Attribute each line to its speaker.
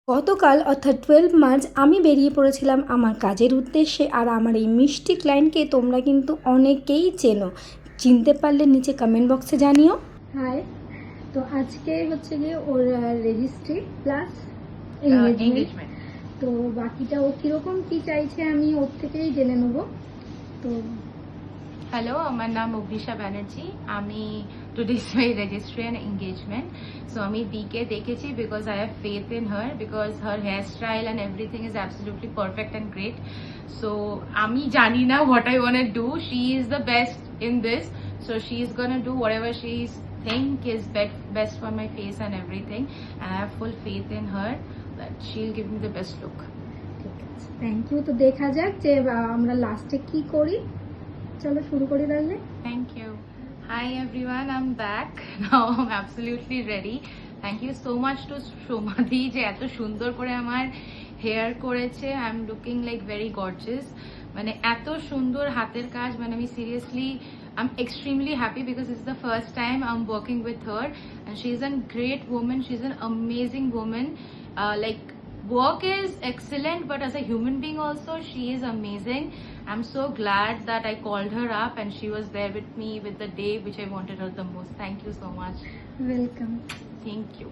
Speaker 1: গতকাল অর্থাৎ 12 মার্চ আমি বেরিয়ে পড়েছিলাম আমার কাজের উদ্দেশ্যে। আর আমার এই মিষ্টি ক্লায়েন্টকে তোমরা কিন্তু অনেকেই চেনো, চিনতে পারলে নিচে কমেন্ট বক্সে জানিও। হাই, তো আজকে হচ্ছে গিয়ে ওর রেজিস্ট্রি প্লাস এঙ্গেজমেন্ট। তো বাকিটা ও কীরকম কী চাইছে আমি ওর থেকেই জেনে নেবো। তো
Speaker 2: হ্যালো, আমার নাম অভিষা ব্যানার্জি। আমি today's my registry and engagement. So আমি দিকে দেখেছি because I have faith in her, because her hairstyle and everything is absolutely perfect and great. So আমি জানি না what I want do, she is the best in this, so she is gonna do whatever she is think is best for my face and everything, and I have full faith in her that she'll give me the best look.
Speaker 1: ঠিক আছে, thank you. তো দেখা যাক যে আমরা লাস্টে কি করি। চলো শুরু করি তাহলে।
Speaker 2: Thank you. Hi everyone, I'm back. Now I'm absolutely ready. Thank you so much to Shomadhi যে এত সুন্দর করে আমার হেয়ার করেছে। I am looking like very gorgeous. মানে এত সুন্দর হাতের কাজ, মানে আমি seriously I'm extremely happy because it's the first time I'm working with her, and she's a great woman. She's an amazing woman. Like work is excellent, but as a human being also she is amazing. I'm so glad that I called her up and she was there with me with the day which I wanted her the most. Thank you so much.
Speaker 1: Welcome.
Speaker 2: Thank you.